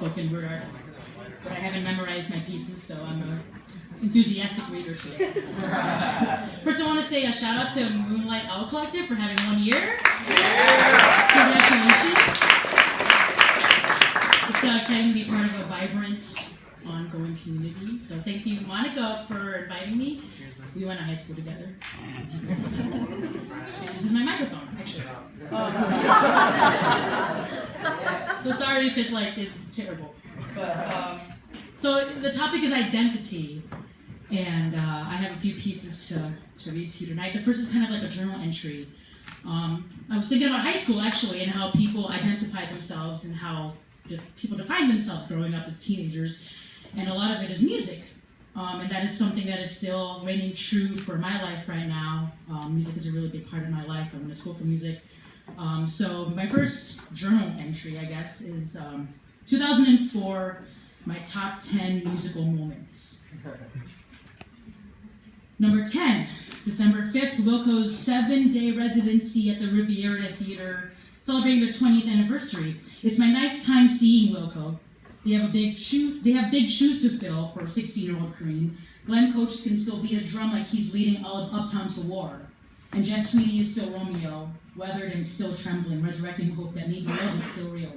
spoken word artist. But I haven't memorized my pieces, so I'm an enthusiastic reader. So. First, I want to say a shout out to Moonlight Owl Collective for having 1 year. Congratulations. It's so exciting to be part of a vibrant, ongoing community. So thank you, Monica, for inviting me. We went to high school together. And this is my microphone, actually. So sorry if it is terrible. But, so the topic is identity, and I have a few pieces to read to you tonight. The first is kind of like a journal entry. I was thinking about high school, actually, and how people identify themselves and how people define themselves growing up as teenagers. And a lot of it is music. And that is something that is still reigning true for my life right now. Music is a really big part of my life. I went to school for music. So my first journal entry, I guess, is 2004, my top 10 musical moments. Number 10, December 5th, Wilco's 7-day residency at the Riviera Theater, celebrating their 20th anniversary. It's my ninth time seeing Wilco. They have big shoes to fill for 16-year-old Corrine. Glenn Coach can still beat a drum like he's leading all of Uptown to war. And Jeff Tweedy is still Romeo, weathered and still trembling, resurrecting hope that maybe love is still real.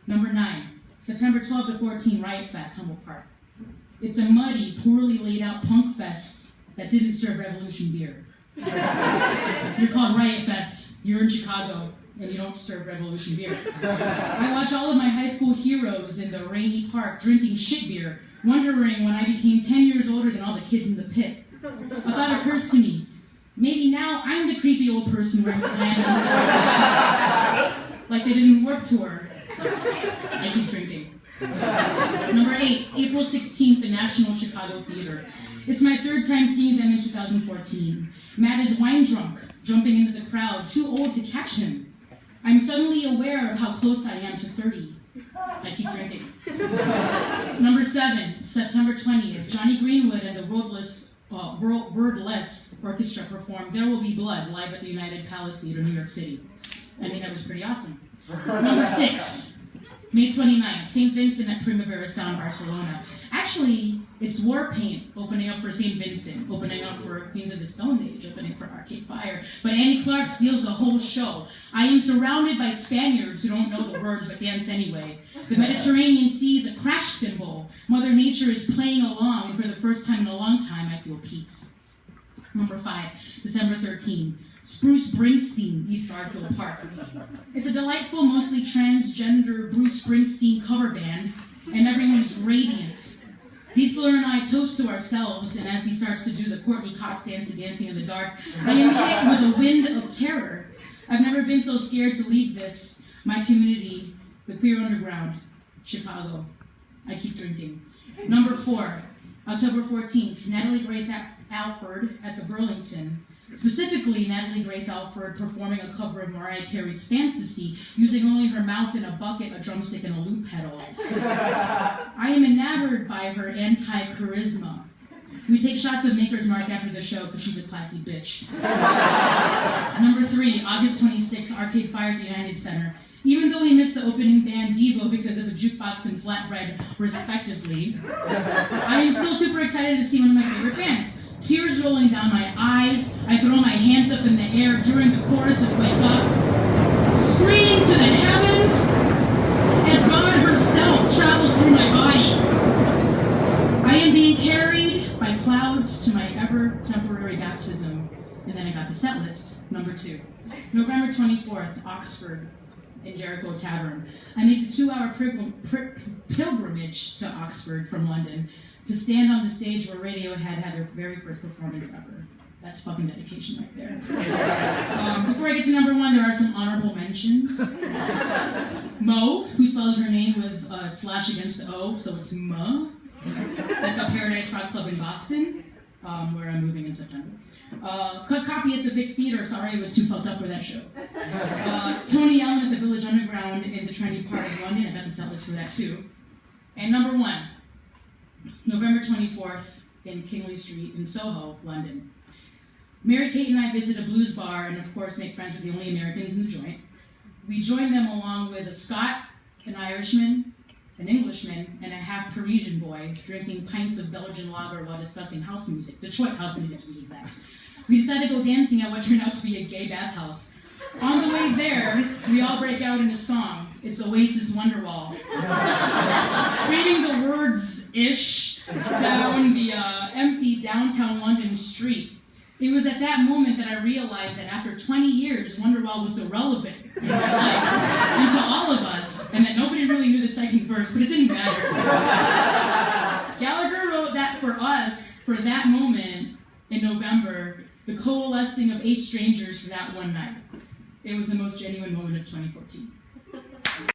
Number 9, September 12 to 14, Riot Fest, Humboldt Park. It's a muddy, poorly laid out punk fest that didn't serve Revolution beer. You're called Riot Fest, you're in Chicago, and you don't serve Revolution beer. I watch all of my high school heroes in the rainy park drinking shit beer, wondering when I became 10 years older than all the kids in the pit. A thought occurs to me, maybe now I'm the creepy old person wearing flannels like they didn't work tour. I keep drinking. Number 8, April 16th, the National Chicago Theater. It's my third time seeing them in 2014. Matt is wine drunk, jumping into the crowd, too old to catch him. I'm suddenly aware of how close I am to 30. I keep drinking. Number 7, September 20th, Johnny Greenwood and the Wordless Orchestra performed There Will Be Blood live at the United Palace Theater, New York City. I mean, that was pretty awesome. Number 6, May 29th, St. Vincent at Primavera Sound, Barcelona. Actually, it's Warpaint opening up for St. Vincent, opening up for Queens of the Stone Age, opening for Arcade Fire. But Annie Clark steals the whole show. I am surrounded by Spaniards who don't know the words but dance anyway. The Mediterranean Sea is a crash cymbal. Mother Nature is playing along, and for the first time in a long time, I feel peace. Number 5, December 13th. Spruce Springsteen, East Garfield Park. It's a delightful, mostly transgender Bruce Springsteen cover band, and everyone is radiant. Diesler and I toast to ourselves, and as he starts to do the Courtney Cox dance to Dancing in the Dark, I am hit with a wind of terror. I've never been so scared to leave this, my community, the queer underground, Chicago. I keep drinking. Number 4, October 14th, Natalie Grace Alford at the Burlington. Specifically, Natalie Grace Alford performing a cover of Mariah Carey's Fantasy, using only her mouth in a bucket, a drumstick, and a loop pedal. I am enamored by her anti-charisma. We take shots of Maker's Mark after the show because she's a classy bitch. Number 3, August 26th, Arcade Fire at the United Center. Even though we missed the opening band Devo because of the jukebox and flatbread, respectively, I am still super excited to see one of my favorite bands. Tears rolling down my eyes, I throw my hands up in the air during the chorus of Wake Up, screaming to the heavens as God herself travels through my body. I am being carried by clouds to my ever-temporary baptism. And then I got the set list. Number 2, November 24th, Oxford in Jericho Tavern. I made the 2-hour pilgrimage to Oxford from London to stand on the stage where Radiohead had their very first performance ever. That's fucking dedication right there. Before I get to number 1, there are some honorable mentions. Mo, who spells her name with a slash against the O, so it's Mo. At the Paradise Rock Club in Boston, where I'm moving in September. Cut copy at the Vic Theater, sorry it was too fucked up for that show. Tony Allen at the Village Underground in the trendy part of London, I got the set list for that too. And number 1, November 24th in Kingley Street in Soho, London. Mary Kate and I visit a blues bar and of course make friends with the only Americans in the joint. We join them along with a Scot, an Irishman, an Englishman and a half Parisian boy drinking pints of Belgian lager while discussing house music, Detroit house music to be exact. We decided to go dancing at what turned out to be a gay bathhouse. On the way there, we all break out in a song. It's Oasis Wonderwall. Screaming the words "ish" down the empty downtown London street. It was at that moment that I realized that after 20 years, Wonderwall was irrelevant in my life and to all of us, and that nobody really knew the second verse, but it didn't matter. Gallagher wrote that for us, for that moment in November, the coalescing of 8 strangers for that one night. It was the most genuine moment of 2014.